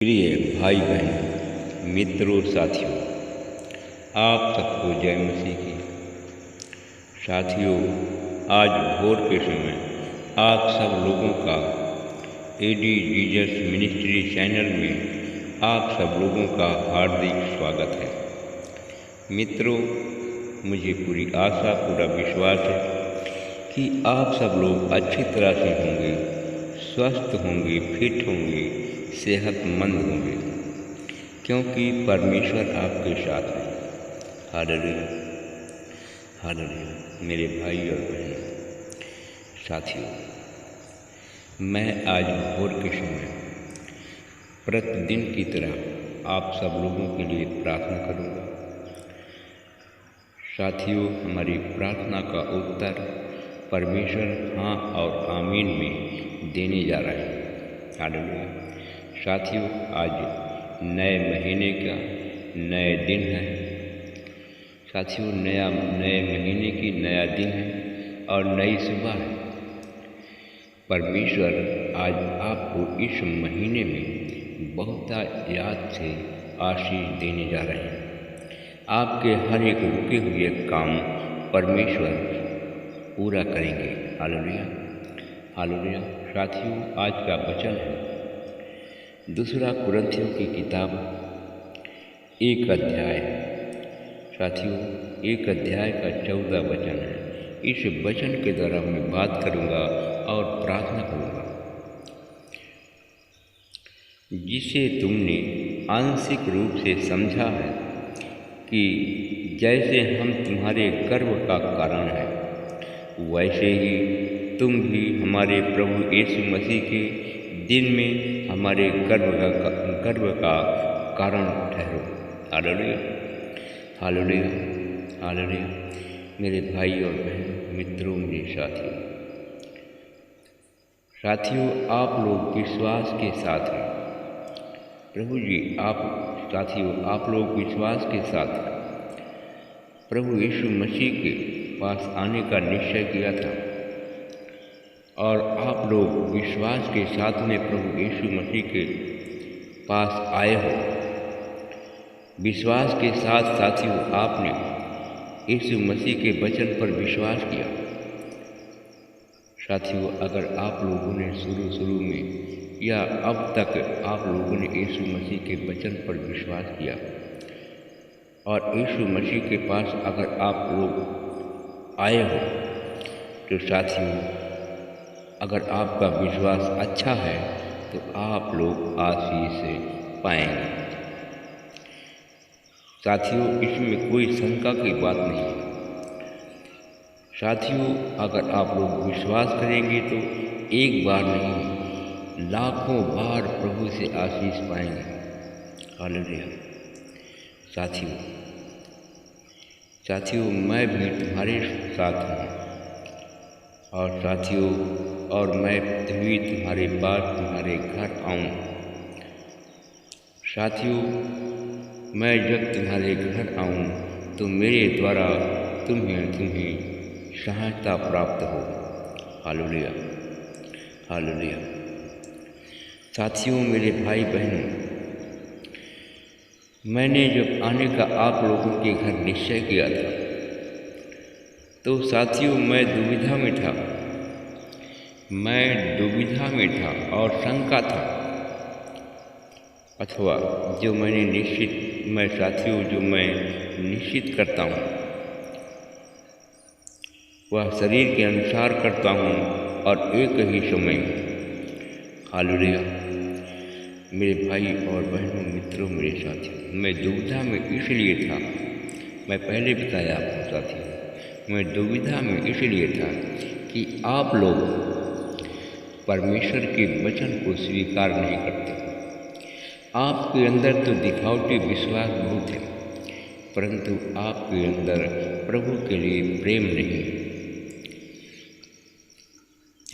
प्रिय भाई बहन मित्रों साथियों, आप सबको जय मसीह की। साथियों, आज भोर के समय आप सब लोगों का एडी जीजस मिनिस्ट्री चैनल में आप सब लोगों का हार्दिक स्वागत है। मित्रों, मुझे पूरी आशा पूरा विश्वास है कि आप सब लोग अच्छी तरह से होंगे, स्वस्थ होंगे, फिट होंगे, सेहतमंद होंगे, क्योंकि परमेश्वर आपके साथ है। Hallelujah, hallelujah. मेरे भाई और बहनों, साथियों, मैं आज भोर के समय प्रतिदिन की तरह आप सब लोगों के लिए प्रार्थना करूंगा। साथियों, हमारी प्रार्थना का उत्तर परमेश्वर हाँ और आमीन में देने जा रहा है। हालेलुया। साथियों, आज नए महीने का नए दिन है। साथियों, नए महीने की नया दिन है और नई सुबह है। परमेश्वर आज आपको इस महीने में बहुत याद से आशीष देने जा रहे हैं। आपके हर एक रुके हुए काम परमेश्वर पूरा करेंगे। Hallelujah, hallelujah. साथियों, आज का वचन है दूसरा कुरिन्थियों की किताब 1 अध्याय। साथियों, 1 अध्याय का 14 वचन है। इस वचन के द्वारा मैं बात करूंगा और प्रार्थना करूंगा। जिसे तुमने आंशिक रूप से समझा है कि जैसे हम तुम्हारे गर्व का कारण है, वैसे ही तुम भी हमारे प्रभु यीशु मसीह के दिन में हमारे गर्व का कारण ठहरो। Hallelujah, hallelujah, hallelujah. मेरे भाई और बहन मित्रों, मेरे साथियों, आप लोग विश्वास के साथ हैं। प्रभु जी, आप लोग विश्वास के साथ प्रभु यीशु मसीह के पास आने का निश्चय किया था और आप लोग विश्वास के साथ में प्रभु यीशु मसीह के पास आए हो। विश्वास के साथ साथियों, आपने यीशु मसीह के वचन पर विश्वास किया। साथियों, अगर आप लोगों ने शुरू में या अब तक आप लोगों ने यीशु मसीह के वचन पर विश्वास किया और यीशु मसीह के पास अगर आप लोग आए हो, तो साथियों, अगर आपका विश्वास अच्छा है तो आप लोग आशीष पाएंगे। साथियों, इसमें कोई शंका की बात नहीं है। साथियों, अगर आप लोग विश्वास करेंगे तो एक बार नहीं, लाखों बार प्रभु से आशीष पाएंगे। हालेलुया। साथियों, मैं भी तुम्हारे साथ हूँ और साथियों, और मैं भी तुम्हारे पास तुम्हारे घर आऊँ। साथियों, मैं जब तुम्हारे घर आऊँ तो मेरे द्वारा तुम्हें सहायता प्राप्त हो। Hallelujah, hallelujah. साथियों, मेरे भाई बहनों, मैंने जब आने का आप लोगों के घर निश्चय किया था तो साथियों, मैं दुविधा में था और शंका था, अथवा जो मैं निश्चित करता हूँ वह शरीर के अनुसार करता हूँ और एक ही समय में। हालेलुया। मेरे भाई और बहनों, मित्रों, मेरे साथियों, मैं दुविधा में इसलिए था, मैं पहले बताया आपको साथियों, मैं दुविधा में इसलिए था कि आप लोग परमेश्वर के वचन को स्वीकार नहीं करते। आपके अंदर तो दिखावटी विश्वास बहुत है, परंतु आपके अंदर प्रभु के लिए प्रेम नहीं है।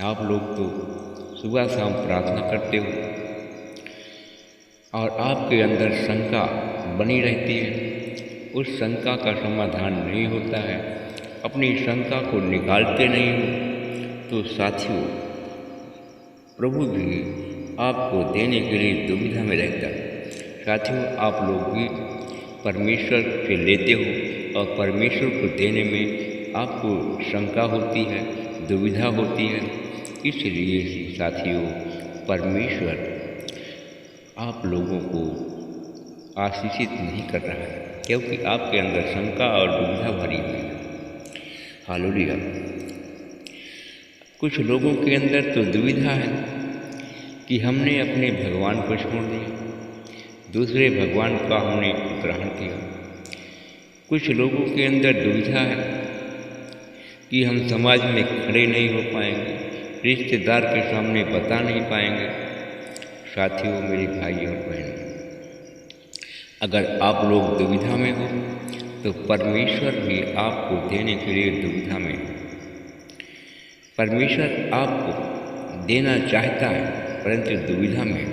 आप लोग तो सुबह शाम प्रार्थना करते हो और आपके अंदर शंका बनी रहती है। उस शंका का समाधान नहीं होता है, अपनी शंका को निकालते नहीं हो, तो साथियों, प्रभु भी आपको देने के लिए दुविधा में रहता है। साथियों, आप लोग भी परमेश्वर से लेते हो और परमेश्वर को देने में आपको शंका होती है, दुविधा होती है। इसलिए साथियों, परमेश्वर आप लोगों को आशीषित नहीं कर रहा है, क्योंकि आपके अंदर शंका और दुविधा भरी हुई है। हालेलुया। कुछ लोगों के अंदर तो दुविधा है कि हमने अपने भगवान को छोड़ दिया, दूसरे भगवान का हमने ग्रहण किया। कुछ लोगों के अंदर दुविधा है कि हम समाज में खड़े नहीं हो पाएंगे, रिश्तेदार के सामने बता नहीं पाएंगे। साथियों, मेरे भाई और बहनों, अगर आप लोग दुविधा में हो तो परमेश्वर भी आपको देने के लिए दुविधा में है। परमेश्वर आपको देना चाहता है, परंतु दुविधा में है,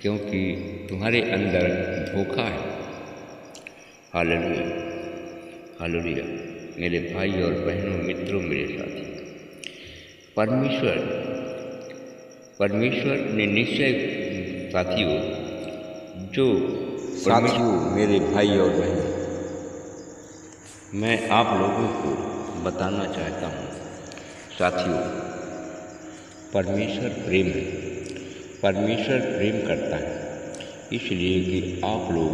क्योंकि तुम्हारे अंदर धोखा है। Hallelujah, hallelujah. मेरे भाई और बहनों, मित्रों, मेरे साथी, परमेश्वर ने निश्चय साथियों, मेरे भाई और बहनों, मैं आप लोगों को बताना चाहता हूँ साथियों, परमेश्वर प्रेम है। परमेश्वर प्रेम करता है, इसलिए कि आप लोग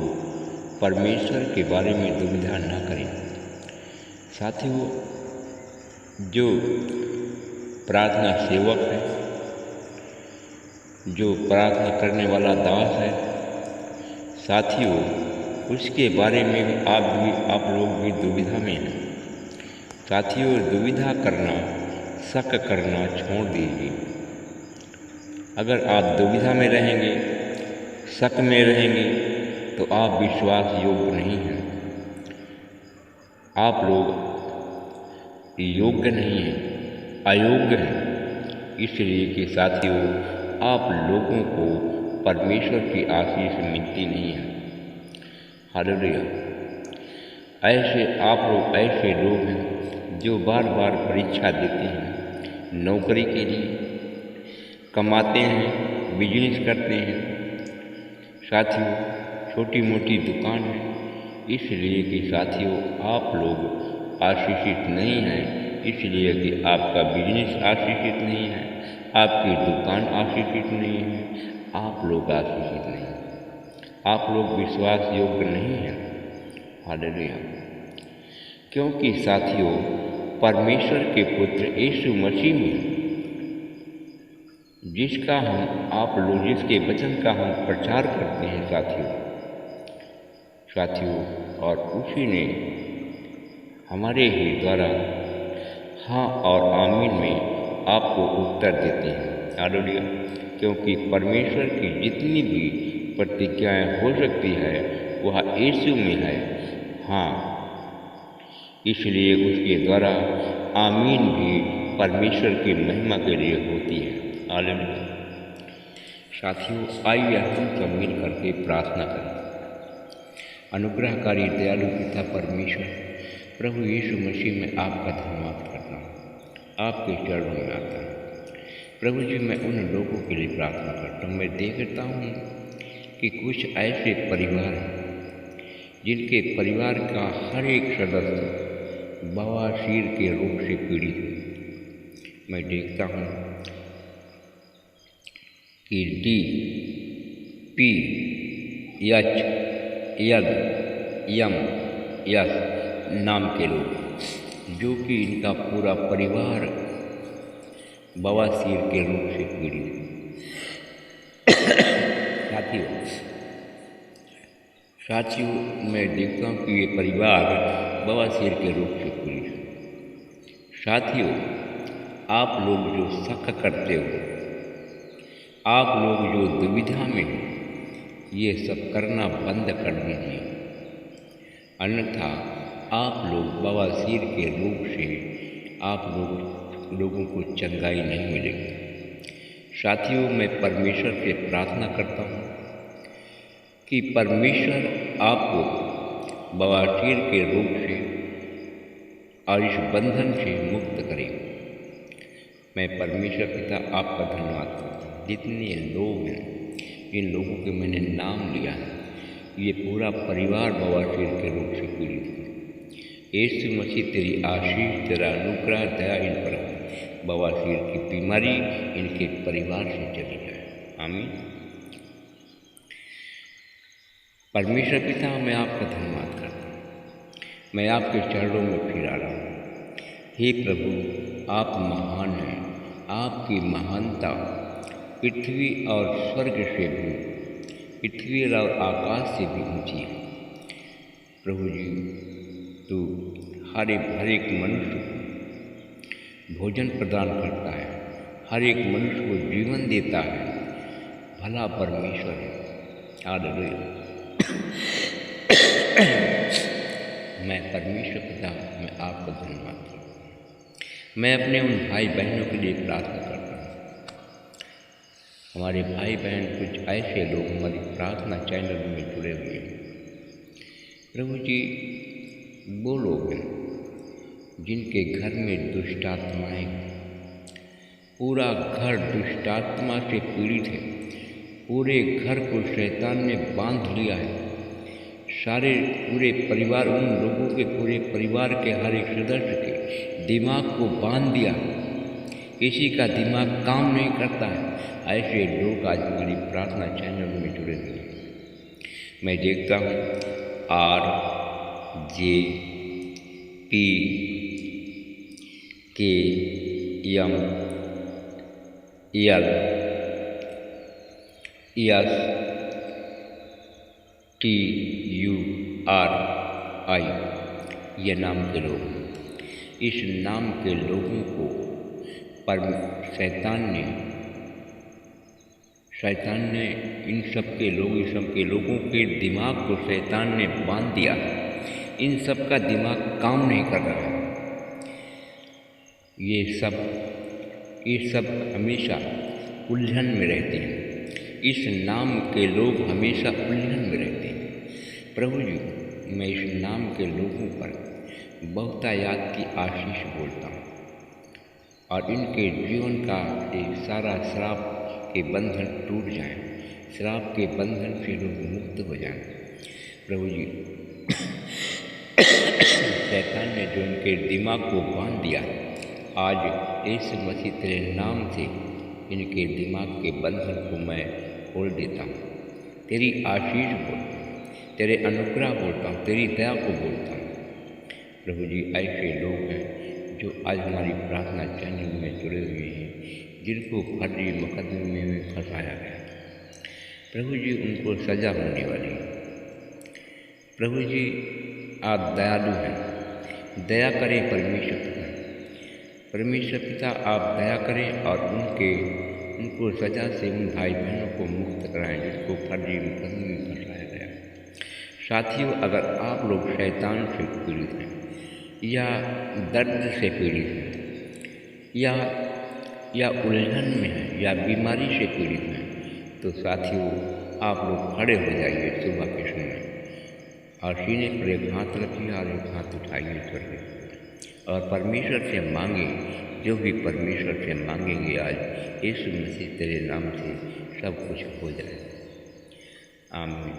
परमेश्वर के बारे में दुविधा न करें। साथियों, जो प्रार्थना सेवक है, जो प्रार्थना करने वाला दास है, साथियों, उसके बारे में भी आप लोग भी दुविधा में हैं। साथियों, दुविधा करना, शक करना छोड़ दीजिए। अगर आप दुविधा में रहेंगे, शक में रहेंगे, तो आप विश्वास योग्य नहीं हैं। आप लोग योग्य नहीं हैं, अयोग्य हैं। इसलिए कि साथियों, आप लोगों को परमेश्वर की आशीष मिलती नहीं है। हालेलुया। ऐसे लोग हैं जो बार बार परीक्षा देते हैं, नौकरी के लिए कमाते हैं, बिजनेस करते हैं। साथियों, छोटी मोटी दुकान है, इसलिए कि साथियों, आप लोग आशीषित नहीं हैं। इसलिए कि आपका बिजनेस आशीषित नहीं है, आपकी दुकान आशीषित नहीं है, आप लोग आशीषित नहीं हैं, आप लोग विश्वास योग्य नहीं हैं। हालेलुया। क्योंकि साथियों, परमेश्वर के पुत्र यीशु मसीह में, जिसके वचन का हम प्रचार करते हैं साथियों, और उसी ने हमारे ही द्वारा हाँ और आमीन में आपको उत्तर देते हैं। हालेलुया। क्योंकि परमेश्वर की जितनी भी प्रतिज्ञाएं हो सकती है वह यीशु में है। हाँ, इसलिए उसके द्वारा आमीन भी परमेश्वर की महिमा के लिए होती है। हालेलुया। साथियों, आइए हम सब मिल करके प्रार्थना करें। अनुग्रहकारी दयालु पिता परमेश्वर, प्रभु यीशु मसीह में आपका धन्यवाद करता हूँ, आपके चरणों में आता हूँ। प्रभु जी, मैं उन लोगों के लिए प्रार्थना करता हूँ। मैं देखता हूँ कि कुछ ऐसे परिवार हैं जिनके परिवार का हर एक सदस्य बवासीर के रोग से पीड़ित है। मैं देखता हूँ कि डी, पी, एच, यद, यम, यस नाम के लोग, जो कि इनका पूरा परिवार बवासीर के रोग से पीड़ित है। साथियों, मैं देखता हूँ कि ये परिवार बवासीर के रोग से पीड़ित है। साथियों, आप लोग जो शक करते हो, आप लोग जो दुविधा में हो, ये सब करना बंद कर दीजिए, अन्यथा आप लोग बवासीर के रोग से आप लोगों को चंगाई नहीं मिलेगी। साथियों, मैं परमेश्वर से प्रार्थना करता हूँ कि परमेश्वर आपको बवासीर के रोग से और इस बंधन से मुक्त करे। मैं परमेश्वर पिता आपका धन्यवाद करता हूँ। जितने लोग हैं, इन लोगों के मैंने नाम लिया है, ये पूरा परिवार बवासीर के रोग से पीड़ित है। यीशु मसीह तेरी आशीष, तेरा अनुग्रह, दया इन पर है। बवासीर की बीमारी इनके परिवार से चली जाए। आमीन। परमेश्वर पिता, मैं आपका धन्यवाद करता हूँ। मैं आपके चरणों में फिर आ रहा हूँ। हे प्रभु, आप महान हैं। आपकी महानता पृथ्वी और स्वर्ग से भी, पृथ्वी और आकाश से भी ऊंची है। प्रभु जी, तू हर एक मनुष्य को भोजन प्रदान करता है, हर एक मनुष्य को जीवन देता है। भला परमेश्वर है। हालेलुया। मैं परमेश्वर पिता, मैं आपका धन्यवाद करता हूँ। मैं अपने उन भाई बहनों के लिए प्रार्थना करता हूँ। हमारे भाई बहन कुछ ऐसे लोग हमारी प्रार्थना चैनल में जुड़े हुए हैं। प्रभु जी, वो लोग हैं जिनके घर में दुष्ट आत्माएं, पूरा घर दुष्ट आत्मा से पीड़ित है। पूरे घर को शैतान ने बांध लिया है। सारे पूरे परिवार, उन लोगों के पूरे परिवार के हर एक सदस्य के दिमाग को बांध दिया। किसी का दिमाग काम नहीं करता है। ऐसे लोग आज हमारी प्रार्थना चैनल में जुड़े हुए हैं। मैं देखता हूँ RJPKMLTURI, ये नाम के लोग हैं। इस नाम के लोगों को शैतान ने इन सब के लोगों के दिमाग को शैतान ने बांध दिया। इन सब का दिमाग काम नहीं कर रहा है। ये सब हमेशा उलझन में रहते हैं। इस नाम के लोग हमेशा उलझन में रहते हैं। प्रभु जी, मैं इस नाम के लोगों पर बहुतायत की आशीष बोलता हूँ और इनके जीवन का एक सारा श्राप के बंधन टूट जाएं। श्राप के बंधन से लोग मुक्त हो जाएं। प्रभु जी, शैतान ने जो इनके दिमाग को बांध दिया, आज यीशु मसीह तेरे नाम से इनके दिमाग के बंधन को मैं खोल देता हूँ। तेरी आशीष बोलता हूँ, तेरे अनुग्रह बोलता हूँ, तेरी दया को बोलता हूँ। प्रभु जी, ऐसे लोग हैं जो आज हमारी प्रार्थना चैनल में जुड़े हुए हैं, जिनको फर्जी मुकदमे में फंसाया गया। प्रभु जी, उनको सज़ा होने वाली है। प्रभु जी, आप दयालु हैं। दया करें परमेश्वर पिता। परमेश्वर पिता, आप दया करें और उनको सज़ा से उन भाई बहनों को मुक्त कराएं जिनको फर्जी मुकदमे में फंसाया गया। साथियों, अगर आप लोग शैतान से पीड़ित हैं या दर्द से पीड़ित हैं या उलझन में हैं या बीमारी से पीड़ित हैं, तो साथियों आप लोग खड़े हो जाइए सुबह के समय और सीने पर एक हाथ रखिए और एक हाथ उठाइए करके और परमेश्वर से मांगे। जो भी परमेश्वर से मांगेंगे आज यीशु मसीह तेरे नाम से सब कुछ हो जाए। आमीन।